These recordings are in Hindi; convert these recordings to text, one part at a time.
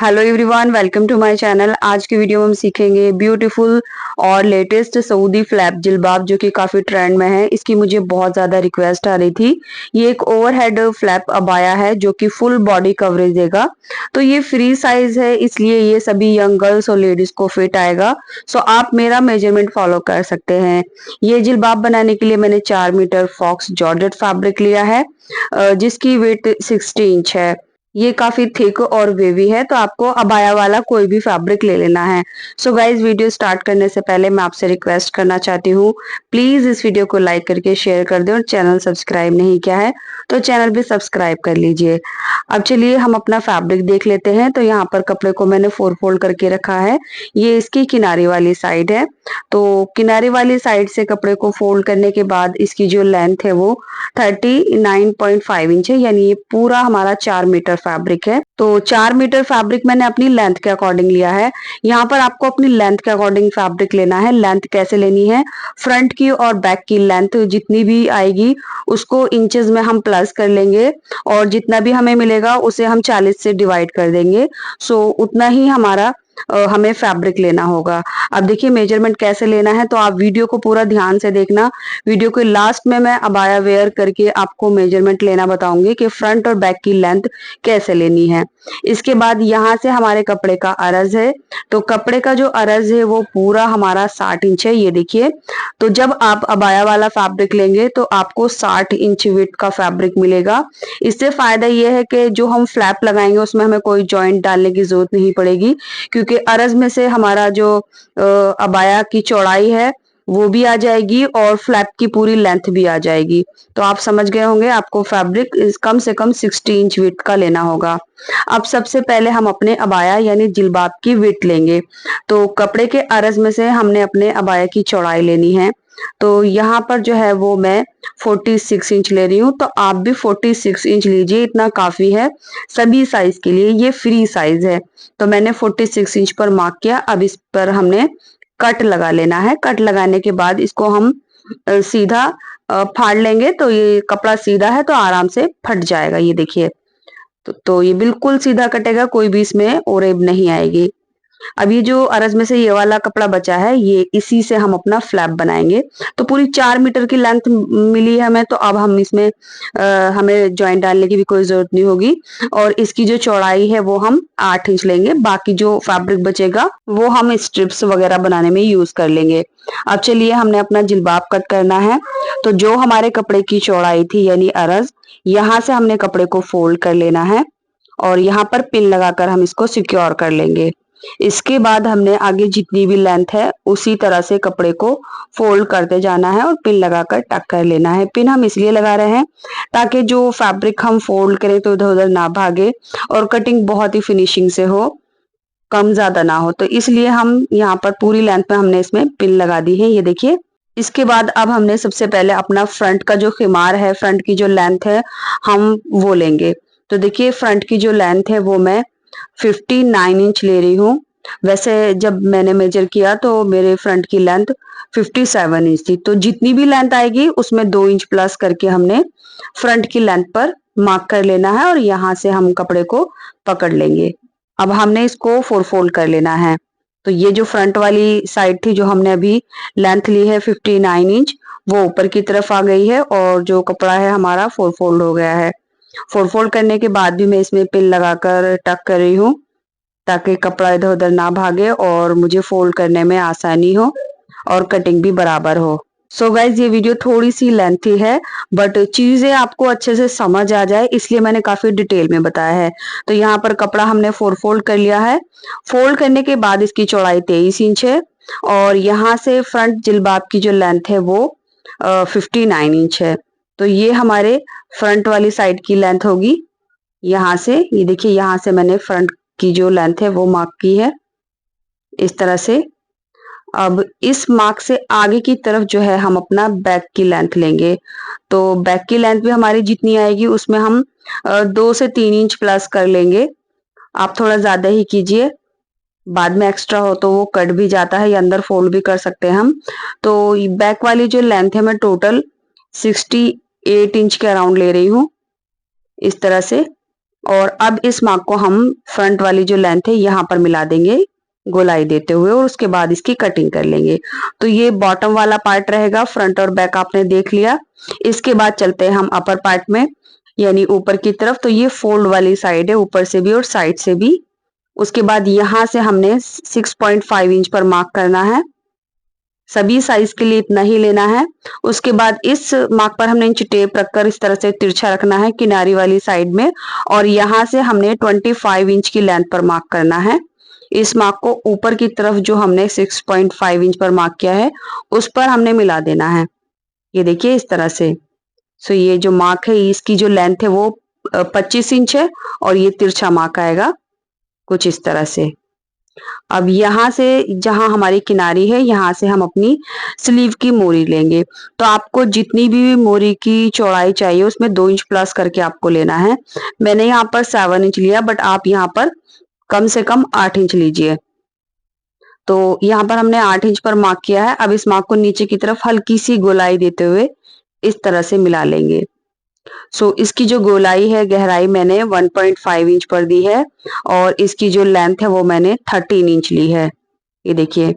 Hello everyone, welcome to my channel. आज की वीडियो में हम सीखेंगे ब्यूटीफुल और लेटेस्ट सऊदी फ्लैप जिलबाब जो कि काफ़ी ट्रेंड में है। इसकी मुझे बहुत ज़्यादा रिक्वेस्ट आ रही थी। ये एक ओवरहेड फ्लैप अबाया है जो कि फुल बॉडी कवरेज देगा। तो ये फ्री साइज है, इसलिए ये सभी यंग गर्ल्स और लेडीज को फिट आएगा। सो आप मेरा मेजरमेंट फॉलो कर सकते हैं। ये जिलबाब बनाने के लिए मैंने 4 मीटर फॉक्स जॉर्जेट फैब्रिक लिया है जिसकी वेट 60 इंच है। ये काफी थिक और वेवी है, तो आपको अबाया वाला कोई भी फैब्रिक ले लेना है। सो गाइज, वीडियो स्टार्ट करने से पहले मैं आपसे रिक्वेस्ट करना चाहती हूँ, प्लीज इस वीडियो को लाइक करके शेयर कर दें और चैनल सब्सक्राइब नहीं किया है तो चैनल भी सब्सक्राइब कर लीजिए। अब चलिए हम अपना फैब्रिक देख लेते हैं। तो यहाँ पर कपड़े को मैंने 4 फोल्ड करके रखा है। ये इसकी किनारे वाली साइड है। तो किनारे वाली साइड से कपड़े को फोल्ड करने के बाद इसकी जो लेंथ है वो 39.5 इंच है, यानी ये पूरा हमारा 4 मीटर फैब्रिक है। तो 4 मीटर फैब्रिक मैंने अपनी लेंथ के अकॉर्डिंग लिया है। यहाँ पर आपको अपनी लेंथ के अकॉर्डिंग फैब्रिक लेना है। लेंथ कैसे लेनी है, फ्रंट की और बैक की लेंथ जितनी भी आएगी उसको इंचेस में हम प्लस कर लेंगे और जितना भी हमें मिलेगा उसे हम 40 से डिवाइड कर देंगे। सो उतना ही हमारा हमें फैब्रिक लेना होगा। अब देखिए मेजरमेंट कैसे लेना है, तो आप वीडियो को पूरा ध्यान से देखना। वीडियो के लास्ट में मैं अबाया वेयर करके आपको मेजरमेंट लेना बताऊंगी कि फ्रंट और बैक की लेंथ कैसे लेनी है। इसके बाद यहाँ से हमारे कपड़े का अरज है। तो कपड़े का जो अरज है वो पूरा हमारा 60 इंच है, ये देखिए। तो जब आप अबाया वाला फैब्रिक लेंगे तो आपको 60 इंच विड्थ का फैब्रिक मिलेगा। इससे फायदा ये है कि जो हम फ्लैप लगाएंगे उसमें हमें कोई जॉइंट डालने की जरूरत नहीं पड़ेगी, क्योंकि अरज में से हमारा जो अबाया की चौड़ाई है वो भी आ जाएगी और फ्लैप की पूरी लेंथ भी आ जाएगी। तो आप समझ गए होंगे आपको फैब्रिक कम से कम 60 इंच विड्थ का लेना होगा। अब सबसे पहले हम अपने अबाया यानी जिलबाब की विड्थ लेंगे। तो कपड़े के अरज में से हमने अपने अबाया की चौड़ाई लेनी है। तो यहाँ पर जो है वो मैं 46 इंच ले रही हूँ। तो आप भी 46 इंच लीजिए, इतना काफी है सभी साइज के लिए। ये फ्री साइज है तो मैंने 46 इंच पर मार्क किया। अब इस पर हमने कट लगा लेना है। कट लगाने के बाद इसको हम सीधा फाड़ लेंगे। तो ये कपड़ा सीधा है तो आराम से फट जाएगा, ये देखिए। तो ये बिल्कुल सीधा कटेगा, कोई भी इसमें ओरेब नहीं आएगी। अब ये जो अरज में से ये वाला कपड़ा बचा है, ये इसी से हम अपना फ्लैप बनाएंगे। तो पूरी 4 मीटर की लेंथ मिली है हमें। तो अब हम इसमें हमें जॉइंट डालने की भी कोई जरूरत नहीं होगी। और इसकी जो चौड़ाई है वो हम 8 इंच लेंगे। बाकी जो फैब्रिक बचेगा वो हम स्ट्रिप्स वगैरह बनाने में यूज कर लेंगे। अब चलिए हमने अपना जिलबाब कट करना है। तो जो हमारे कपड़े की चौड़ाई थी यानी अरज, यहाँ से हमने कपड़े को फोल्ड कर लेना है और यहाँ पर पिन लगाकर हम इसको सिक्योर कर लेंगे। इसके बाद हमने आगे जितनी भी लेंथ है उसी तरह से कपड़े को फोल्ड करते जाना है और पिन लगाकर टक कर लेना है। पिन हम इसलिए लगा रहे हैं ताकि जो फैब्रिक हम फोल्ड करें तो इधर उधर ना भागे और कटिंग बहुत ही फिनिशिंग से हो, कम ज्यादा ना हो। तो इसलिए हम यहाँ पर पूरी लेंथ में हमने इसमें पिन लगा दी है, ये देखिए। इसके बाद अब हमने सबसे पहले अपना फ्रंट का जो खिमार है, फ्रंट की जो लेंथ है हम वो लेंगे। तो देखिए फ्रंट की जो लेंथ है वो मैं 59 इंच ले रही हूँ। वैसे जब मैंने मेजर किया तो मेरे फ्रंट की लेंथ 57 इंच थी। तो जितनी भी लेंथ आएगी उसमें 2 इंच प्लस करके हमने फ्रंट की लेंथ पर मार्क कर लेना है और यहाँ से हम कपड़े को पकड़ लेंगे। अब हमने इसको 4 फोल्ड कर लेना है। तो ये जो फ्रंट वाली साइड थी जो हमने अभी लेंथ ली है 59 इंच, वो ऊपर की तरफ आ गई है और जो कपड़ा है हमारा 4 फोल्ड हो गया है। 4 फोल्ड करने के बाद भी मैं इसमें पिन लगाकर टक कर रही हूँ ताकि कपड़ा इधर उधर ना भागे और मुझे फोल्ड करने में आसानी हो और कटिंग भी बराबर हो। सो गाइज, ये वीडियो थोड़ी सी लेंथी है बट चीजें आपको अच्छे से समझ आ जाए इसलिए मैंने काफी डिटेल में बताया है। तो यहाँ पर कपड़ा हमने 4 फोल्ड कर लिया है। फोल्ड करने के बाद इसकी चौड़ाई 23 इंच है और यहाँ से फ्रंट जिलबाब की जो लेंथ है वो 59 इंच है। तो ये हमारे फ्रंट वाली साइड की लेंथ होगी। यहाँ से ये देखिए, यहाँ से मैंने फ्रंट की जो लेंथ है वो मार्क की है इस तरह से। अब इस मार्क से आगे की तरफ जो है हम अपना बैक की लेंथ लेंगे। तो बैक की लेंथ भी हमारी जितनी आएगी उसमें हम 2 से 3 इंच प्लस कर लेंगे। आप थोड़ा ज्यादा ही कीजिए, बाद में एक्स्ट्रा हो तो वो कट भी जाता है या अंदर फोल्ड भी कर सकते हैं हम। तो बैक वाली जो लेंथ है मैं टोटल 68 इंच के अराउंड ले रही हूँ इस तरह से। और अब इस मार्क को हम फ्रंट वाली जो लेंथ है यहाँ पर मिला देंगे गोलाई देते हुए, और उसके बाद इसकी कटिंग कर लेंगे। तो ये बॉटम वाला पार्ट रहेगा, फ्रंट और बैक आपने देख लिया। इसके बाद चलते हैं हम अपर पार्ट में, यानी ऊपर की तरफ। तो ये फोल्ड वाली साइड है, ऊपर से भी और साइड से भी। उसके बाद यहाँ से हमने 6.5 इंच पर मार्क करना है, सभी साइज के लिए इतना ही लेना है। उसके बाद इस मार्क पर हमने इंच टेप रखकर इस तरह से तिरछा रखना है किनारी वाली साइड में, और यहाँ से हमने 25 इंच की लेंथ पर मार्क करना है। इस मार्क को ऊपर की तरफ जो हमने 6.5 इंच पर मार्क किया है उस पर हमने मिला देना है। ये देखिए इस तरह से। सो ये जो मार्क है इसकी जो लेंथ है वो 25 इंच है, और ये तिरछा मार्क आएगा कुछ इस तरह से। अब यहाँ से जहां हमारी किनारी है यहाँ से हम अपनी स्लीव की मोरी लेंगे। तो आपको जितनी भी मोरी की चौड़ाई चाहिए उसमें 2 इंच प्लस करके आपको लेना है। मैंने यहाँ पर 7 इंच लिया, बट आप यहाँ पर कम से कम 8 इंच लीजिए। तो यहाँ पर हमने 8 इंच पर मार्क किया है। अब इस मार्क को नीचे की तरफ हल्की सी गोलाई देते हुए इस तरह से मिला लेंगे। इसकी जो गोलाई है, गहराई मैंने 1.5 इंच पर दी है, और इसकी जो लेंथ है वो मैंने 13 इंच ली है। ये देखिए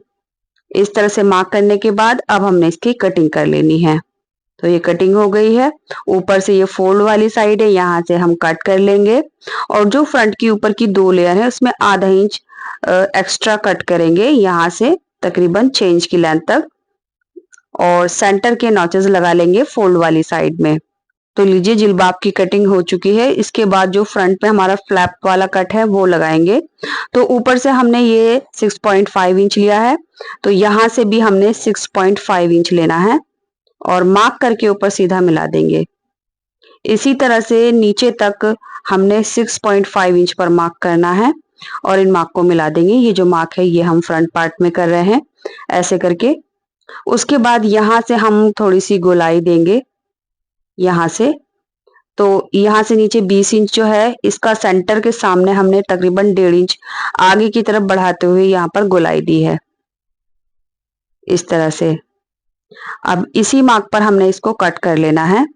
इस तरह से मार्क करने के बाद अब हमने इसकी कटिंग कर लेनी है। तो ये कटिंग हो गई है। ऊपर से ये फोल्ड वाली साइड है, यहाँ से हम कट कर लेंगे, और जो फ्रंट की ऊपर की 2 लेयर है उसमें आधा इंच एक्स्ट्रा कट करेंगे, यहाँ से तकरीबन 6 इंच की लेंथ तक, और सेंटर के नॉचेस लगा लेंगे फोल्ड वाली साइड में। तो लीजिए जिलबाब की कटिंग हो चुकी है। इसके बाद जो फ्रंट में हमारा फ्लैप वाला कट है वो लगाएंगे। तो ऊपर से हमने ये 6.5 इंच लिया है, तो यहाँ से भी हमने 6.5 इंच लेना है, और मार्क करके ऊपर सीधा मिला देंगे। इसी तरह से नीचे तक हमने 6.5 इंच पर मार्क करना है, और इन मार्क को मिला देंगे। ये जो मार्क है ये हम फ्रंट पार्ट में कर रहे हैं ऐसे करके। उसके बाद यहाँ से हम थोड़ी सी गोलाई देंगे यहाँ से। तो यहाँ से नीचे 20 इंच जो है इसका सेंटर के सामने हमने तकरीबन 1.5 इंच आगे की तरफ बढ़ाते हुए यहाँ पर गोलाई दी है इस तरह से। अब इसी मार्क पर हमने इसको कट कर लेना है।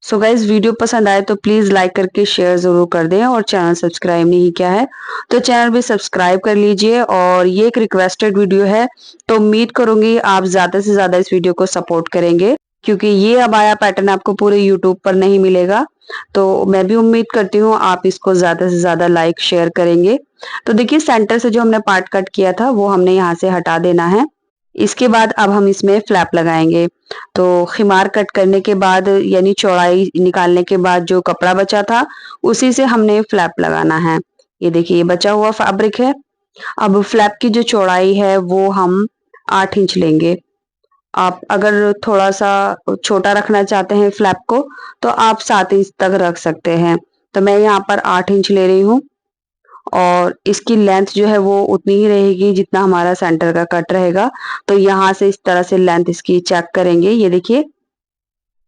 सो गाइज वीडियो पसंद आए तो प्लीज लाइक करके शेयर जरूर कर दें, और चैनल सब्सक्राइब नहीं किया है तो चैनल भी सब्सक्राइब कर लीजिए। और ये एक रिक्वेस्टेड वीडियो है, तो उम्मीद करूंगी आप ज्यादा से ज्यादा इस वीडियो को सपोर्ट करेंगे, क्योंकि ये अबाया पैटर्न आपको पूरे यूट्यूब पर नहीं मिलेगा। तो मैं भी उम्मीद करती हूँ आप इसको ज्यादा से ज्यादा लाइक शेयर करेंगे। तो देखिए सेंटर से जो हमने पार्ट कट किया था वो हमने यहाँ से हटा देना है। इसके बाद अब हम इसमें फ्लैप लगाएंगे। तो खिमार कट करने के बाद यानी चौड़ाई निकालने के बाद जो कपड़ा बचा था उसी से हमने फ्लैप लगाना है। ये देखिए ये बचा हुआ फैब्रिक है। अब फ्लैप की जो चौड़ाई है वो हम 8 इंच लेंगे। आप अगर थोड़ा सा छोटा रखना चाहते हैं फ्लैप को तो आप 7 इंच तक रख सकते हैं। तो मैं यहाँ पर 8 इंच ले रही हूँ, और इसकी लेंथ जो है वो उतनी ही रहेगी जितना हमारा सेंटर का कट रहेगा। तो यहाँ से इस तरह से लेंथ इसकी चेक करेंगे। ये देखिए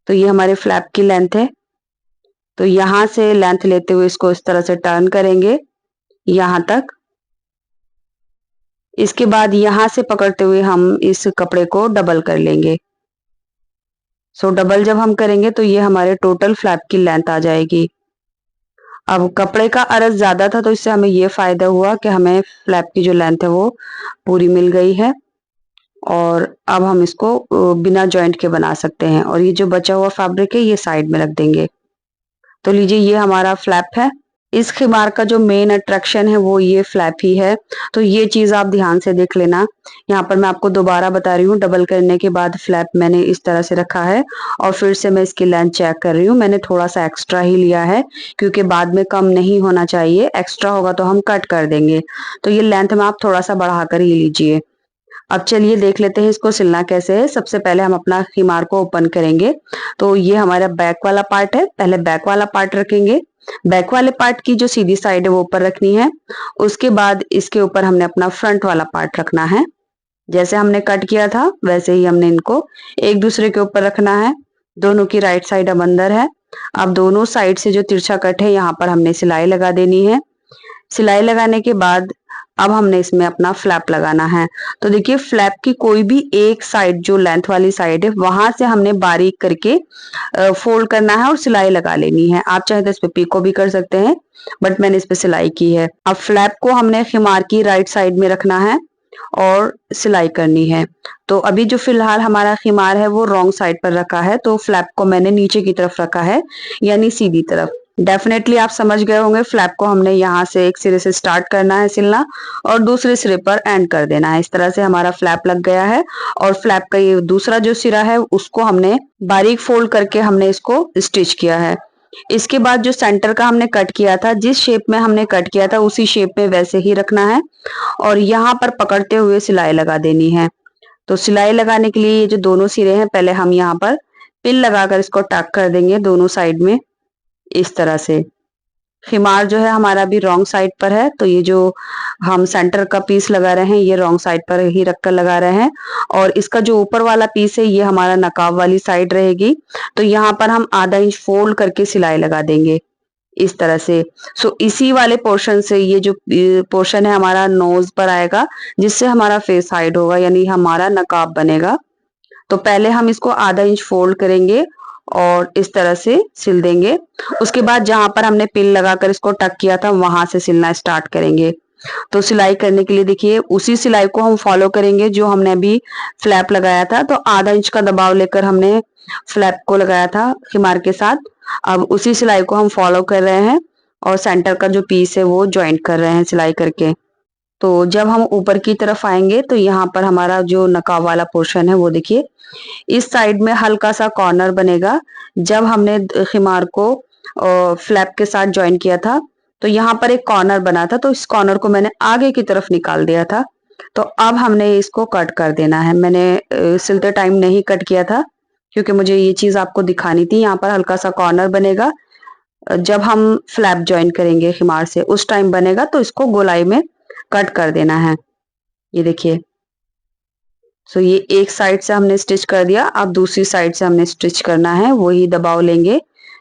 तो ये हमारे फ्लैप की लेंथ है। तो यहाँ से लेंथ लेते हुए इसको इस तरह से टर्न करेंगे यहाँ तक। इसके बाद यहाँ से पकड़ते हुए हम इस कपड़े को डबल कर लेंगे। डबल जब हम करेंगे तो ये हमारे टोटल फ्लैप की लेंथ आ जाएगी। अब कपड़े का अर्ज ज्यादा था तो इससे हमें ये फायदा हुआ कि हमें फ्लैप की जो लेंथ है वो पूरी मिल गई है, और अब हम इसको बिना जॉइंट के बना सकते हैं। और ये जो बचा हुआ फैब्रिक है ये साइड में रख देंगे। तो लीजिए ये हमारा फ्लैप है। इस खिमार का जो मेन अट्रैक्शन है वो ये फ्लैप ही है, तो ये चीज आप ध्यान से देख लेना। यहाँ पर मैं आपको दोबारा बता रही हूँ, डबल करने के बाद फ्लैप मैंने इस तरह से रखा है, और फिर से मैं इसकी लेंथ चेक कर रही हूँ। मैंने थोड़ा सा एक्स्ट्रा ही लिया है क्योंकि बाद में कम नहीं होना चाहिए, एक्स्ट्रा होगा तो हम कट कर देंगे। तो ये लेंथ में आप थोड़ा सा बढ़ाकर ही लीजिए। अब चलिए देख लेते हैं इसको सिलना कैसे है। सबसे पहले हम अपना खिमार को ओपन करेंगे। तो ये हमारा बैक वाला पार्ट है, पहले बैक वाला पार्ट रखेंगे। बैक वाले पार्ट की जो सीधी साइड है वो ऊपर रखनी है। उसके बाद इसके ऊपर हमने अपना फ्रंट वाला पार्ट रखना है। जैसे हमने कट किया था वैसे ही हमने इनको एक दूसरे के ऊपर रखना है। दोनों की राइट साइड अब अंदर है। अब दोनों साइड से जो तिरछा कट है यहाँ पर हमने सिलाई लगा देनी है। सिलाई लगाने के बाद अब हमने इसमें अपना फ्लैप लगाना है। तो देखिए फ्लैप की कोई भी एक साइड जो लेंथ वाली साइड है वहां से हमने बारीक करके फोल्ड करना है और सिलाई लगा लेनी है। आप चाहे तो इस पे पीको भी कर सकते हैं, बट मैंने इस पे सिलाई की है। अब फ्लैप को हमने खिमार की राइट साइड में रखना है और सिलाई करनी है। तो अभी जो फिलहाल हमारा खिमार है वो रॉन्ग साइड पर रखा है, तो फ्लैप को मैंने नीचे की तरफ रखा है, यानी सीधी तरफ। डेफिनेटली आप समझ गए होंगे, फ्लैप को हमने यहाँ से एक सिरे से स्टार्ट करना है सिलना और दूसरे सिरे पर एंड कर देना है। इस तरह से हमारा फ्लैप लग गया है और फ्लैप का ये दूसरा जो सिरा है उसको हमने बारीक फोल्ड करके हमने इसको स्टिच किया है। इसके बाद जो सेंटर का हमने कट किया था, जिस शेप में हमने कट किया था उसी शेप में वैसे ही रखना है और यहाँ पर पकड़ते हुए सिलाई लगा देनी है। तो सिलाई लगाने के लिए ये जो दोनों सिरे हैं, पहले हम यहाँ पर पिन लगाकर इसको टक कर देंगे दोनों साइड में इस तरह से। खिमार जो है हमारा भी रॉन्ग साइड पर है, तो ये जो हम सेंटर का पीस लगा रहे हैं ये रॉन्ग साइड पर ही रखकर लगा रहे हैं और इसका जो ऊपर वाला पीस है ये हमारा नकाब वाली साइड रहेगी। तो यहाँ पर हम आधा इंच फोल्ड करके सिलाई लगा देंगे इस तरह से। सो इसी वाले पोर्शन से ये जो पोर्शन है हमारा नोज पर आएगा, जिससे हमारा फेस हाइड होगा, यानी हमारा नकाब बनेगा। तो पहले हम इसको आधा इंच फोल्ड करेंगे और इस तरह से सिल देंगे। उसके बाद जहां पर हमने पिन लगाकर इसको टक किया था वहां से सिलना स्टार्ट करेंगे। तो सिलाई करने के लिए देखिए उसी सिलाई को हम फॉलो करेंगे जो हमने अभी फ्लैप लगाया था। तो आधा इंच का दबाव लेकर हमने फ्लैप को लगाया था खिमार के साथ। अब उसी सिलाई को हम फॉलो कर रहे हैं और सेंटर का जो पीस है वो ज्वाइंट कर रहे हैं सिलाई करके। तो जब हम ऊपर की तरफ आएंगे तो यहाँ पर हमारा जो नकाब वाला पोर्शन है वो देखिए इस साइड में हल्का सा कॉर्नर बनेगा। जब हमने खिमार को फ्लैप के साथ ज्वाइन किया था तो यहाँ पर एक कॉर्नर बना था, तो इस कॉर्नर को मैंने आगे की तरफ निकाल दिया था। तो अब हमने इसको कट कर देना है। मैंने सिलते टाइम नहीं कट किया था क्योंकि मुझे ये चीज आपको दिखानी थी। यहाँ पर हल्का सा कॉर्नर बनेगा, जब हम फ्लैप ज्वाइन करेंगे खिमार से उस टाइम बनेगा, तो इसको गोलाई में कट कर देना है। ये देखिए, सो ये एक साइड से हमने स्टिच कर दिया, अब दूसरी साइड से हमने स्टिच करना है। वही दबाव लेंगे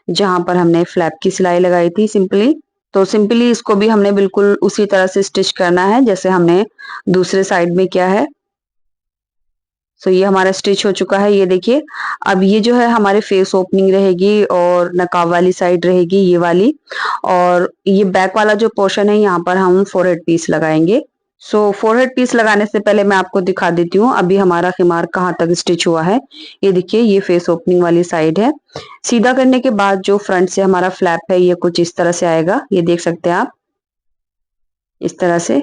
जहां पर हमने फ्लैप की सिलाई लगाई थी सिंपली। तो सिंपली इसको भी हमने बिल्कुल उसी तरह से स्टिच करना है जैसे हमने दूसरे साइड में किया है। सो ये हमारा स्टिच हो चुका है, ये देखिए। अब ये जो है हमारे फेस ओपनिंग रहेगी और नकाब वाली साइड रहेगी ये वाली, और ये बैक वाला जो पोर्शन है यहाँ पर हम फोरहेड पीस लगाएंगे। सो फोरहेड पीस लगाने से पहले मैं आपको दिखा देती हूँ अभी हमारा खिमार कहाँ तक स्टिच हुआ है। ये देखिए, ये फेस ओपनिंग वाली साइड है। सीधा करने के बाद जो फ्रंट से हमारा फ्लैप है ये कुछ इस तरह से आएगा, ये देख सकते हैं आप इस तरह से।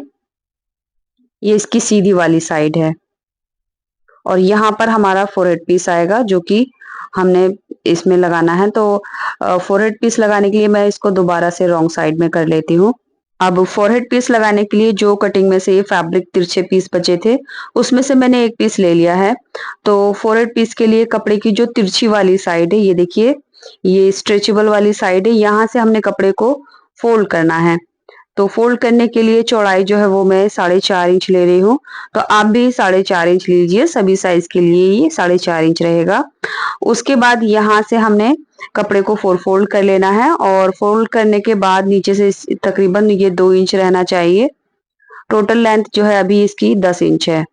ये इसकी सीधी वाली साइड है और यहाँ पर हमारा फोरहेड पीस आएगा जो कि हमने इसमें लगाना है। तो फोरहेड पीस लगाने के लिए मैं इसको दोबारा से रॉन्ग साइड में कर लेती हूँ। अब फोरहेड पीस लगाने के लिए जो कटिंग में से ये फैब्रिक तिरछे पीस बचे थे उसमें से मैंने एक पीस ले लिया है। तो फोरहेड पीस के लिए कपड़े की जो तिरछी वाली साइड है, ये देखिए ये स्ट्रेचेबल वाली साइड है, यहाँ से हमने कपड़े को फोल्ड करना है। तो फोल्ड करने के लिए चौड़ाई जो है वो मैं 4.5 इंच ले रही हूँ। तो आप भी 4.5 इंच लीजिए, सभी साइज के लिए ये 4.5 इंच रहेगा। उसके बाद यहाँ से हमने कपड़े को फोल्ड कर लेना है और फोल्ड करने के बाद नीचे से तकरीबन ये 2 इंच रहना चाहिए। टोटल लेंथ जो है अभी इसकी 10 इंच है।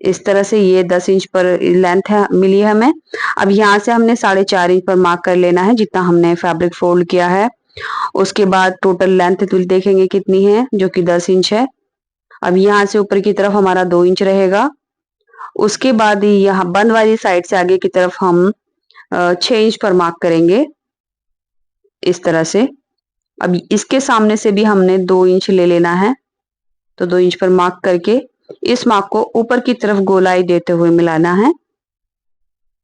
इस तरह से ये 10 इंच पर लेंथ है मिली है हमें। अब यहाँ से हमने 4.5 इंच पर मार्क कर लेना है जितना हमने फैब्रिक फोल्ड किया है। उसके बाद टोटल लेंथ देखेंगे कितनी है, जो कि 10 इंच है। अब यहाँ से ऊपर की तरफ हमारा 2 इंच रहेगा। उसके बाद यहाँ बंद वाली साइड से आगे की तरफ हम 6 इंच पर मार्क करेंगे इस तरह से। अब इसके सामने से भी हमने 2 इंच ले लेना है। तो 2 इंच पर मार्क करके इस मार्क को ऊपर की तरफ गोलाई देते हुए मिलाना है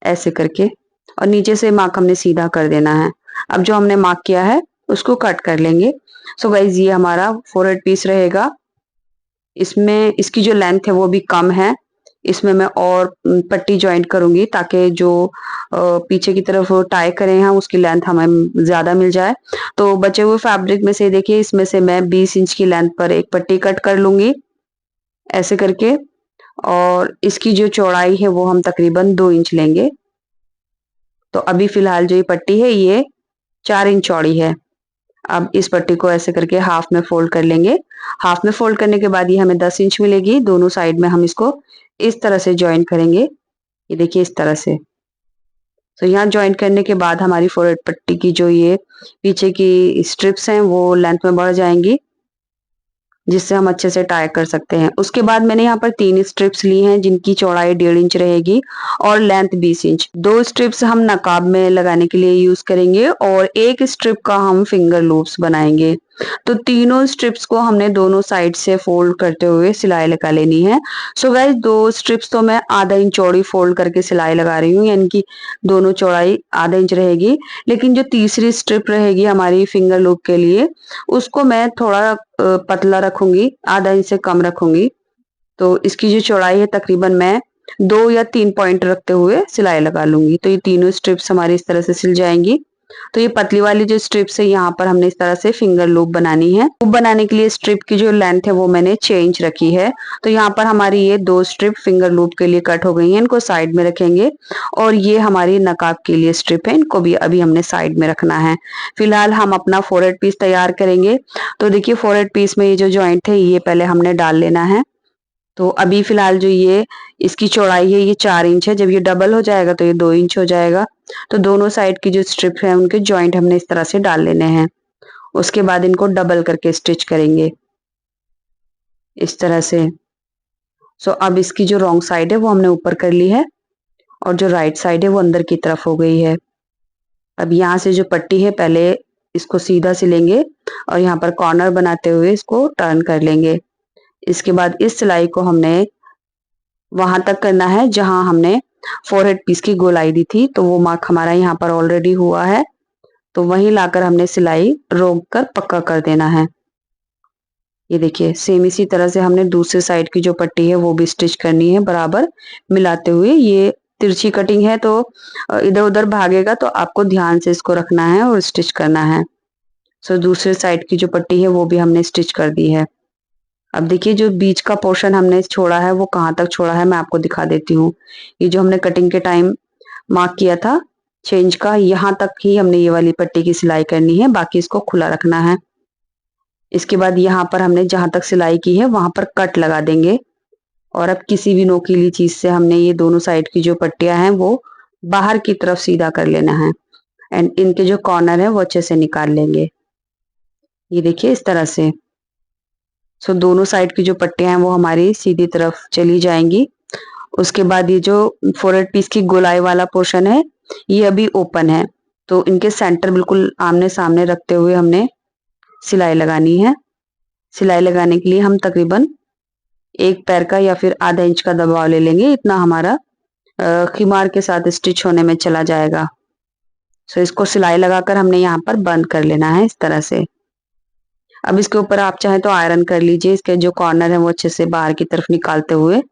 ऐसे करके, और नीचे से मार्क हमने सीधा कर देना है। अब जो हमने मार्क किया है उसको कट कर लेंगे। सो गाइज ये हमारा फोरहेड पीस रहेगा। इसमें इसकी जो लेंथ है वो भी कम है, इसमें मैं और पट्टी ज्वाइंट करूंगी ताकि जो पीछे की तरफ टाई करें हैं उसकी लेंथ हमें ज्यादा मिल जाए। तो बचे हुए फैब्रिक में से देखिए इसमें से मैं 20 इंच की लेंथ पर एक पट्टी कट कर लूंगी ऐसे करके, और इसकी जो चौड़ाई है वो हम तकरीबन 2 इंच लेंगे। तो अभी फिलहाल जो ये पट्टी है ये 4 इंच चौड़ी है। अब इस पट्टी को ऐसे करके हाफ में फोल्ड कर लेंगे। हाफ में फोल्ड करने के बाद ये हमें 10 इंच मिलेगी। दोनों साइड में हम इसको इस तरह से ज्वाइन करेंगे। ये देखिए इस तरह से। तो यहाँ ज्वाइन करने के बाद हमारी फोरहेड पट्टी की जो ये पीछे की स्ट्रिप्स हैं वो लेंथ में बढ़ जाएंगी, जिससे हम अच्छे से टाई कर सकते हैं। उसके बाद मैंने यहाँ पर 3 स्ट्रिप्स ली हैं जिनकी चौड़ाई 1.5 इंच रहेगी और लेंथ 20 इंच। 2 स्ट्रिप्स हम नकाब में लगाने के लिए यूज करेंगे और 1 स्ट्रिप का हम फिंगर लूप्स बनाएंगे। तो तीनों स्ट्रिप्स को हमने दोनों साइड से फोल्ड करते हुए सिलाई लगा लेनी है। सो गाइस 2 स्ट्रिप्स तो मैं आधा इंच चौड़ी फोल्ड करके सिलाई लगा रही हूँ, यानी कि दोनों चौड़ाई आधा इंच रहेगी। लेकिन जो तीसरी स्ट्रिप रहेगी हमारी फिंगर लूप के लिए, उसको मैं थोड़ा पतला रखूंगी, आधा इंच से कम रखूंगी। तो इसकी जो चौड़ाई है तकरीबन मैं 2 या 3 पॉइंट रखते हुए सिलाई लगा लूंगी। तो ये तीनों स्ट्रिप्स हमारी इस तरह से सिल जाएंगी। तो ये पतली वाली जो स्ट्रिप्स है यहाँ पर हमने इस तरह से फिंगर लूप बनानी है। लूप बनाने के लिए स्ट्रिप की जो लेंथ है वो मैंने 6 इंच रखी है। तो यहाँ पर हमारी ये 2 स्ट्रिप फिंगर लूप के लिए कट हो गई हैं, इनको साइड में रखेंगे। और ये हमारी नकाब के लिए स्ट्रिप है, इनको भी अभी हमने साइड में रखना है। फिलहाल हम अपना फोरहेड पीस तैयार करेंगे। तो देखिए फोरहेड पीस में ये जो जॉइंट है ये पहले हमने डाल लेना है। तो अभी फिलहाल जो ये इसकी चौड़ाई है ये 4 इंच है। जब ये डबल हो जाएगा तो ये 2 इंच हो जाएगा। तो दोनों साइड की जो स्ट्रिप है उनके जॉइंट हमने इस तरह से डाल लेने हैं। उसके बाद इनको डबल करके स्टिच करेंगे इस तरह से। सो अब इसकी जो रॉन्ग साइड है वो हमने ऊपर कर ली है और जो राइट साइड है वो अंदर की तरफ हो गई है। अब यहाँ से जो पट्टी है पहले इसको सीधा सिलेंगे और यहाँ पर कॉर्नर बनाते हुए इसको टर्न कर लेंगे। इसके बाद इस सिलाई को हमने वहां तक करना है जहां हमने फोरहेड पीस की गोलाई दी थी। तो वो मार्क हमारा यहाँ पर ऑलरेडी हुआ है, तो वहीं लाकर हमने सिलाई रोक कर पक्का कर देना है। ये देखिए सेम इसी तरह से हमने दूसरे साइड की जो पट्टी है वो भी स्टिच करनी है बराबर मिलाते हुए। ये तिरछी कटिंग है तो इधर उधर भागेगा, तो आपको ध्यान से इसको रखना है और स्टिच करना है। सो दूसरे साइड की जो पट्टी है वो भी हमने स्टिच कर दी है। अब देखिए जो बीच का पोर्शन हमने छोड़ा है वो कहाँ तक छोड़ा है मैं आपको दिखा देती हूँ। ये जो हमने कटिंग के टाइम मार्क किया था 6 इंच का, यहाँ तक ही हमने ये वाली पट्टी की सिलाई करनी है, बाकी इसको खुला रखना है। इसके बाद यहाँ पर हमने जहां तक सिलाई की है वहां पर कट लगा देंगे और अब किसी भी नोकीली चीज से हमने ये दोनों साइड की जो पट्टियां हैं वो बाहर की तरफ सीधा कर लेना है एंड इनके जो कॉर्नर है वो अच्छे से निकाल लेंगे। ये देखिए इस तरह से। सो दोनों साइड की जो पट्टियां हैं वो हमारी सीधी तरफ चली जाएंगी। उसके बाद ये जो फोरहेड पीस की गोलाई वाला पोर्शन है ये अभी ओपन है, तो इनके सेंटर बिल्कुल आमने सामने रखते हुए हमने सिलाई लगानी है। सिलाई लगाने के लिए हम तकरीबन 1 पैर का या फिर आधा इंच का दबाव ले लेंगे, इतना हमारा खिमार के साथ स्टिच होने में चला जाएगा। सो इसको सिलाई लगाकर हमने यहाँ पर बंद कर लेना है इस तरह से। अब इसके ऊपर आप चाहें तो आयरन कर लीजिए, इसके जो कॉर्नर है वो अच्छे से बाहर की तरफ निकालते हुए।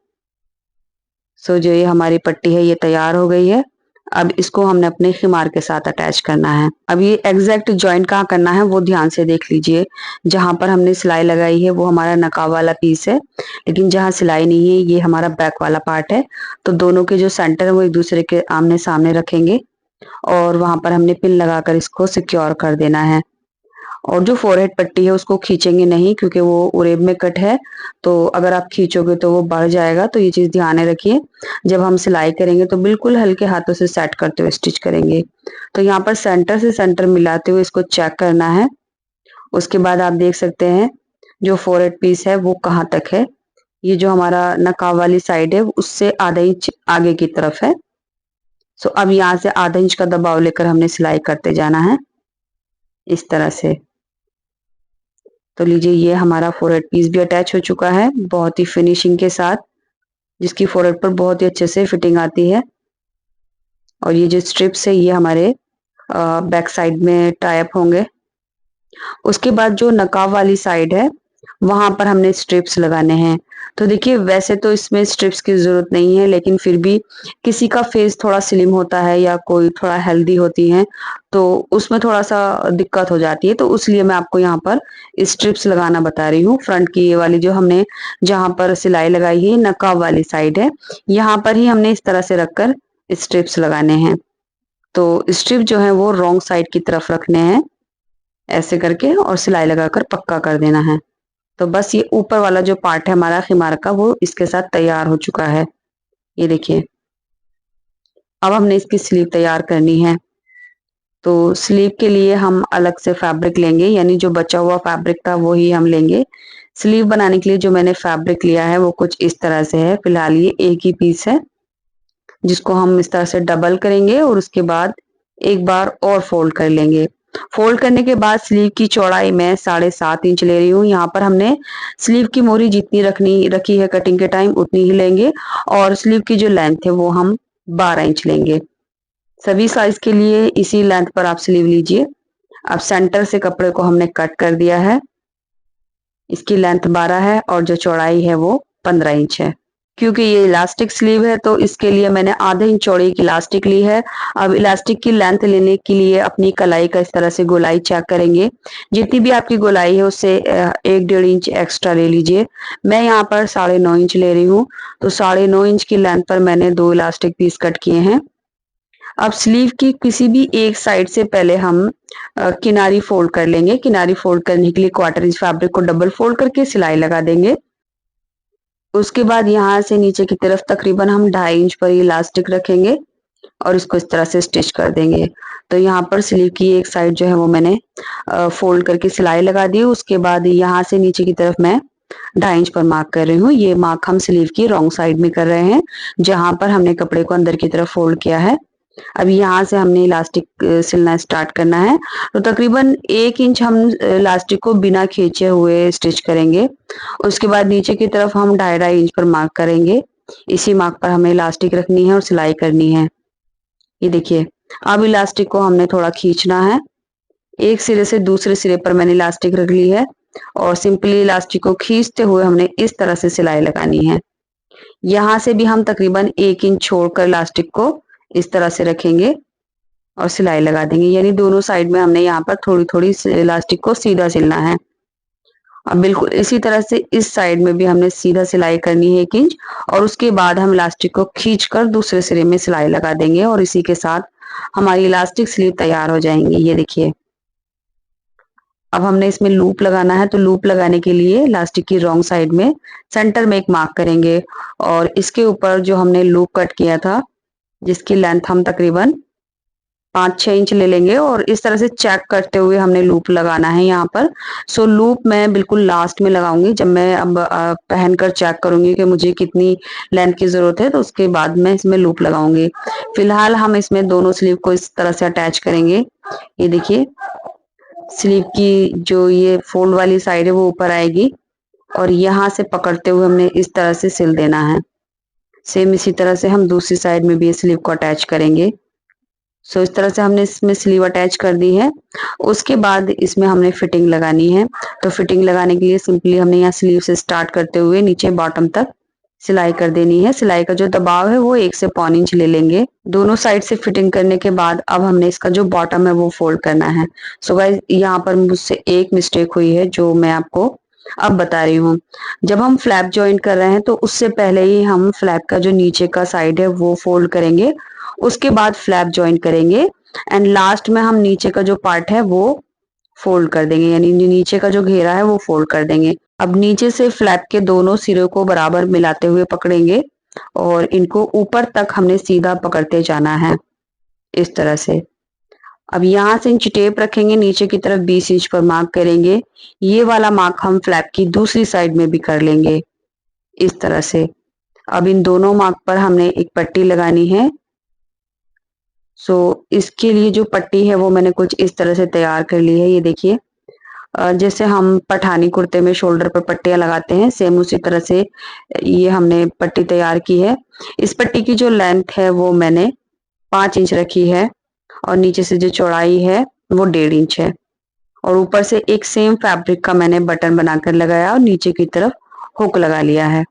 सो जो ये हमारी पट्टी है ये तैयार हो गई है। अब इसको हमने अपने खिमार के साथ अटैच करना है। अब ये एग्जैक्ट जॉइंट कहाँ करना है वो ध्यान से देख लीजिए। जहां पर हमने सिलाई लगाई है वो हमारा नकाब वाला पीस है, लेकिन जहां सिलाई नहीं है ये हमारा बैक वाला पार्ट है। तो दोनों के जो सेंटर है वो एक दूसरे के आमने सामने रखेंगे और वहां पर हमने पिन लगाकर इसको सिक्योर कर देना है। और जो फोरहेड पट्टी है उसको खींचेंगे नहीं क्योंकि वो उरेब में कट है, तो अगर आप खींचोगे तो वो बढ़ जाएगा। तो ये चीज ध्यान में रखिए। जब हम सिलाई करेंगे तो बिल्कुल हल्के हाथों से सेट करते हुए स्टिच करेंगे। तो यहाँ पर सेंटर से सेंटर मिलाते हुए इसको चेक करना है। उसके बाद आप देख सकते हैं जो फोरहेड पीस है वो कहाँ तक है। ये जो हमारा नकाब वाली साइड है उससे आधा इंच आगे की तरफ है। सो अब यहाँ से आधा इंच का दबाव लेकर हमने सिलाई करते जाना है इस तरह से। तो लीजिए ये हमारा फोरहेड पीस भी अटैच हो चुका है बहुत ही फिनिशिंग के साथ, जिसकी फोरहेड पर बहुत ही अच्छे से फिटिंग आती है। और ये जो स्ट्रिप्स है ये हमारे बैक साइड में टाई अप होंगे। उसके बाद जो नकाब वाली साइड है वहां पर हमने स्ट्रिप्स लगाने हैं। तो देखिए वैसे तो इसमें स्ट्रिप्स की जरूरत नहीं है, लेकिन फिर भी किसी का फेस थोड़ा स्लिम होता है या कोई थोड़ा हेल्दी होती है तो उसमें थोड़ा सा दिक्कत हो जाती है। तो उसलिए मैं आपको यहाँ पर स्ट्रिप्स लगाना बता रही हूँ। फ्रंट की ये वाली जो हमने जहां पर सिलाई लगाई है नकाब वाली साइड है, यहाँ पर ही हमने इस तरह से रखकर स्ट्रिप्स लगाने हैं। तो स्ट्रिप जो है वो रॉन्ग साइड की तरफ रखने हैं। ऐसे करके और सिलाई लगाकर पक्का कर देना है। तो बस ये ऊपर वाला जो पार्ट है हमारा खिमार का वो इसके साथ तैयार हो चुका है। ये देखिए, अब हमने इसकी स्लीव तैयार करनी है। तो स्लीव के लिए हम अलग से फैब्रिक लेंगे, यानी जो बचा हुआ फैब्रिक था वो ही हम लेंगे। स्लीव बनाने के लिए जो मैंने फैब्रिक लिया है वो कुछ इस तरह से है। फिलहाल ये एक ही पीस है, जिसको हम इस तरह से डबल करेंगे और उसके बाद एक बार और फोल्ड कर लेंगे। फोल्ड करने के बाद स्लीव की चौड़ाई मैं 7.5 इंच ले रही हूँ। यहाँ पर हमने स्लीव की मोरी जितनी रखी है कटिंग के टाइम उतनी ही लेंगे, और स्लीव की जो लेंथ है वो हम 12 इंच लेंगे। सभी साइज के लिए इसी लेंथ पर आप स्लीव लीजिए। अब सेंटर से कपड़े को हमने कट कर दिया है। इसकी लेंथ 12 है और जो चौड़ाई है वो 15 इंच है। क्योंकि ये इलास्टिक स्लीव है तो इसके लिए मैंने आधे इंच चौड़ी की इलास्टिक ली है। अब इलास्टिक की लेंथ लेने के लिए अपनी कलाई का इस तरह से गोलाई चेक करेंगे। जितनी भी आपकी गोलाई है उससे 1-1.5 इंच एक्स्ट्रा ले लीजिए। मैं यहाँ पर 9.5 इंच ले रही हूँ, तो 9.5 इंच की लेंथ पर मैंने 2 इलास्टिक पीस कट किए हैं। अब स्लीव की किसी भी एक साइड से पहले हम किनारी फोल्ड कर लेंगे। किनारी फोल्ड करने के लिए 1/4 इंच फैब्रिक को डबल फोल्ड करके सिलाई लगा देंगे। उसके बाद यहाँ से नीचे की तरफ तकरीबन हम 2.5 इंच पर इलास्टिक रखेंगे और इसको इस तरह से स्टिच कर देंगे। तो यहाँ पर स्लीव की एक साइड जो है वो मैंने फोल्ड करके सिलाई लगा दी। उसके बाद यहाँ से नीचे की तरफ मैं 2.5 इंच पर मार्क कर रही हूँ। ये मार्क हम स्लीव की रॉन्ग साइड में कर रहे हैं, जहां पर हमने कपड़े को अंदर की तरफ फोल्ड किया है। अब यहाँ से हमने इलास्टिक सिलना स्टार्ट करना है। तो तकरीबन 1 इंच हम इलास्टिक को बिना खींचे हुए स्टिच करेंगे। उसके बाद नीचे की तरफ हम 2.5 इंच पर मार्क करेंगे। इसी मार्क पर हमें इलास्टिक रखनी है और सिलाई करनी है। ये देखिए, अब इलास्टिक को हमने थोड़ा खींचना है। एक सिरे से दूसरे सिरे पर मैंने इलास्टिक रख ली है और सिंपली इलास्टिक को खींचते हुए हमने इस तरह से सिलाई लगानी है। यहाँ से भी हम तकरीबन 1 इंच छोड़कर इलास्टिक को इस तरह से रखेंगे और सिलाई लगा देंगे, यानी दोनों साइड में हमने यहाँ पर थोड़ी थोड़ी इलास्टिक को सीधा सिलना है। अब बिल्कुल इसी तरह से इस साइड में भी हमने सीधा सिलाई करनी है 1 इंच, और उसके बाद हम इलास्टिक को खींचकर दूसरे सिरे में सिलाई लगा देंगे और इसी के साथ हमारी इलास्टिक स्लीव तैयार हो जाएंगी। ये देखिए, अब हमने इसमें लूप लगाना है। तो लूप लगाने के लिए इलास्टिक की रॉन्ग साइड में सेंटर में एक मार्क करेंगे और इसके ऊपर जो हमने लूप कट किया था, जिसकी लेंथ हम तकरीबन 5-6 इंच ले लेंगे, और इस तरह से चेक करते हुए हमने लूप लगाना है यहाँ पर। सो लूप मैं बिल्कुल लास्ट में लगाऊंगी, जब मैं अब पहनकर चेक करूंगी कि मुझे कितनी लेंथ की जरूरत है, तो उसके बाद मैं इसमें लूप लगाऊंगी। फिलहाल हम इसमें दोनों स्लीव को इस तरह से अटैच करेंगे। ये देखिए, स्लीव की जो ये फोल्ड वाली साइड है वो ऊपर आएगी और यहाँ से पकड़ते हुए हमने इस तरह से सिल देना है। सेम इसी तरह से हम दूसरी साइड में भी स्लीव को अटैच करेंगे। सो इस तरह से हमने इसमें स्लीव अटैच कर दी है। उसके बाद इसमें हमने फिटिंग लगानी है। तो फिटिंग लगाने के लिए सिंपली हमने यहाँ स्लीव से स्टार्ट करते हुए नीचे बॉटम तक सिलाई कर देनी है। सिलाई का जो दबाव है वो 1 से 1.25 इंच ले लेंगे। दोनों साइड से फिटिंग करने के बाद अब हमने इसका जो बॉटम है वो फोल्ड करना है। सो गाइस, यहाँ पर मुझसे एक मिस्टेक हुई है जो मैं आपको अब बता रही हूँ। जब हम फ्लैप ज्वाइन कर रहे हैं तो उससे पहले ही हम फ्लैप का जो नीचे का साइड है वो फोल्ड करेंगे, उसके बाद फ्लैप ज्वाइन करेंगे एंड लास्ट में हम नीचे का जो पार्ट है वो फोल्ड कर देंगे, यानी नीचे का जो घेरा है वो फोल्ड कर देंगे। अब नीचे से फ्लैप के दोनों सिरों को बराबर मिलाते हुए पकड़ेंगे और इनको ऊपर तक हमने सीधा पकड़ते जाना है इस तरह से। अब यहाँ से इंच टेप रखेंगे, नीचे की तरफ 20 इंच पर मार्क करेंगे। ये वाला मार्क हम फ्लैप की दूसरी साइड में भी कर लेंगे इस तरह से। अब इन दोनों मार्क पर हमने एक पट्टी लगानी है। सो इसके लिए जो पट्टी है वो मैंने कुछ इस तरह से तैयार कर ली है। ये देखिए, जैसे हम पठानी कुर्ते में शोल्डर पर पट्टियां लगाते हैं, सेम उसी तरह से ये हमने पट्टी तैयार की है। इस पट्टी की जो लेंथ है वो मैंने 5 इंच रखी है और नीचे से जो चौड़ाई है वो 1.5 इंच है, और ऊपर से एक सेम फैब्रिक का मैंने बटन बनाकर लगाया और नीचे की तरफ हुक लगा लिया है।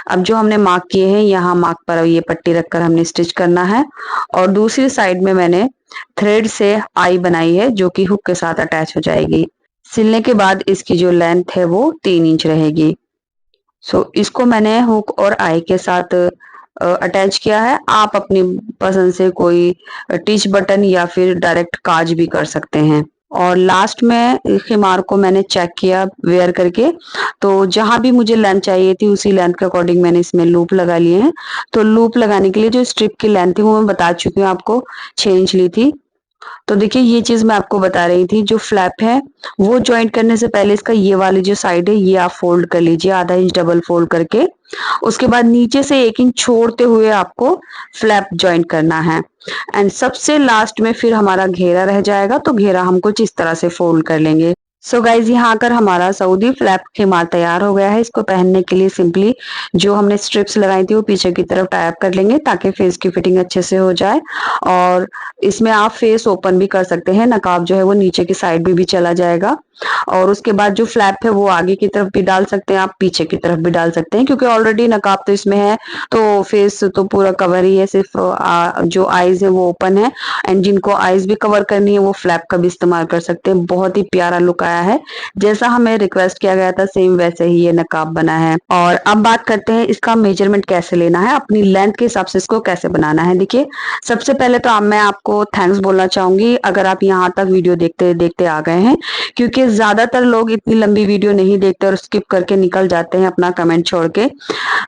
अब जो हमने मार्क किए हैं, यहाँ मार्क पर ये पट्टी रखकर हमने स्टिच करना है, और दूसरी साइड में मैंने थ्रेड से आई बनाई है जो कि हुक के साथ अटैच हो जाएगी। सिलने के बाद इसकी जो लेंथ है वो 3 इंच रहेगी। सो इसको मैंने हुक और आई के साथ अटैच किया है। आप अपनी पसंद से कोई टिच बटन या फिर डायरेक्ट काज भी कर सकते हैं। और लास्ट में खिमार को मैंने चेक किया वेयर करके, तो जहां भी मुझे लेंथ चाहिए थी उसी लेंथ के अकॉर्डिंग मैंने इसमें लूप लगा लिए हैं। तो लूप लगाने के लिए जो स्ट्रिप की लेंथ थी वो मैं बता चुकी हूँ आपको, 6 इंच ली थी। तो देखिए ये चीज मैं आपको बता रही थी, जो फ्लैप है वो ज्वाइंट करने से पहले इसका ये वाली जो साइड है ये आप फोल्ड कर लीजिए, आधा इंच डबल फोल्ड करके। उसके बाद नीचे से 1 इंच छोड़ते हुए आपको फ्लैप ज्वाइंट करना है। एंड सबसे लास्ट में फिर हमारा घेरा रह जाएगा, तो घेरा हम कुछ इस तरह से फोल्ड कर लेंगे। सो गाइज यहाँ आकर हमारा सऊदी फ्लैप खिमार तैयार हो गया है। इसको पहनने के लिए सिंपली जो हमने स्ट्रिप्स लगाई थी वो पीछे की तरफ टाई अप कर लेंगे ताकि फेस की फिटिंग अच्छे से हो जाए। और इसमें आप फेस ओपन भी कर सकते हैं, नकाब जो है वो नीचे की साइड भी चला जाएगा। और उसके बाद जो फ्लैप है वो आगे की तरफ भी डाल सकते हैं, आप पीछे की तरफ भी डाल सकते हैं, क्योंकि ऑलरेडी नकाब तो इसमें है तो फेस तो पूरा कवर ही है, सिर्फ जो आईज है वो ओपन है। एंड जिनको आईज भी कवर करनी है वो फ्लैप का भी इस्तेमाल कर सकते हैं। बहुत ही प्यारा लुक आया है, जैसा हमें रिक्वेस्ट किया गया था सेम वैसे ही ये नकाब बना है। और अब बात करते हैं इसका मेजरमेंट कैसे लेना है, अपनी लेंथ के हिसाब से इसको कैसे बनाना है। देखिए सबसे पहले तो मैं आपको थैंक्स बोलना चाहूंगी अगर आप यहाँ तक वीडियो देखते देखते आ गए हैं, क्योंकि ज्यादातर लोग इतनी लंबी वीडियो नहीं देखते और स्किप करके निकल जाते हैं अपना कमेंट छोड़ के।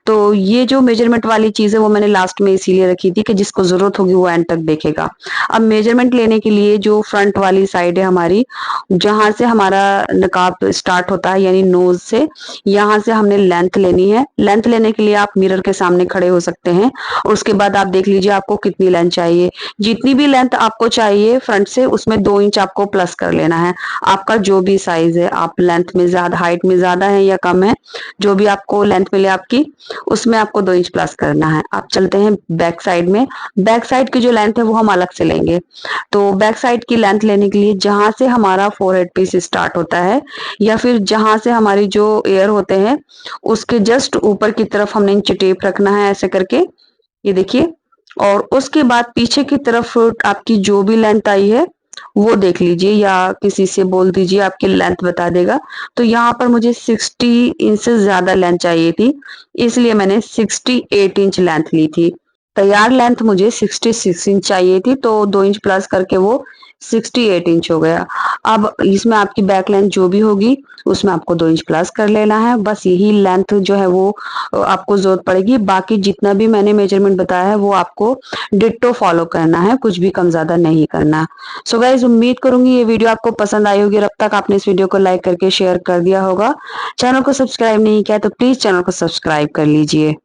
तो ये जो मेजरमेंट वाली चीज है वो मैंने लास्ट में इसीलिए रखी थी कि जिसको जरूरत होगी वो एंड तक देखेगा। अब मेजरमेंट लेने के लिए जो फ्रंट वाली साइड है हमारी, जहां से हमारा नकाब स्टार्ट होता है यानी नोज से, यहाँ से हमने लेंथ लेनी है। लेंथ लेने के लिए आप मिरर के सामने खड़े हो सकते हैं और उसके बाद आप देख लीजिए आपको कितनी लेंथ चाहिए। जितनी भी लेंथ आपको चाहिए फ्रंट से उसमें 2 इंच आपको प्लस कर लेना है। आपका जो भी साइज है, आप लेंथ में ज्यादा, हाइट में ज्यादा है या कम है, जो भी आपको लेंथ मिले आपकी, उसमें आपको 2 इंच प्लस करना है। आप चलते हैं बैक साइड में। बैक साइड की जो लेंथ है वो हम अलग से लेंगे। तो बैक साइड की लेंथ लेने के लिए जहां से हमारा फोरहेड पीस स्टार्ट होता है या फिर जहां से हमारी जो एयर होते हैं उसके जस्ट ऊपर की तरफ हमने इंच टेप रखना है ऐसे करके, ये देखिए। और उसके बाद पीछे की तरफ आपकी जो भी लेंथ आई है वो देख लीजिए या किसी से बोल दीजिए, आपकी लेंथ बता देगा। तो यहाँ पर मुझे 60 इंच से ज्यादा लेंथ चाहिए थी, इसलिए मैंने 68 इंच लेंथ ली थी। तैयार लेंथ मुझे 66 इंच चाहिए थी, तो 2 इंच प्लस करके वो 68 इंच हो गया। अब इसमें आपकी बैक लेंथ जो भी होगी उसमें आपको 2 इंच प्लस कर लेना है। बस यही लेंथ जो है वो आपको जरूरत पड़ेगी। बाकी जितना भी मैंने मेजरमेंट बताया है वो आपको डिट्टो फॉलो करना है, कुछ भी कम ज्यादा नहीं करना। सो गाइज उम्मीद करूंगी ये वीडियो आपको पसंद आई होगी और अब तक आपने इस वीडियो को लाइक करके शेयर कर दिया होगा। चैनल को सब्सक्राइब नहीं किया तो प्लीज चैनल को सब्सक्राइब कर लीजिए।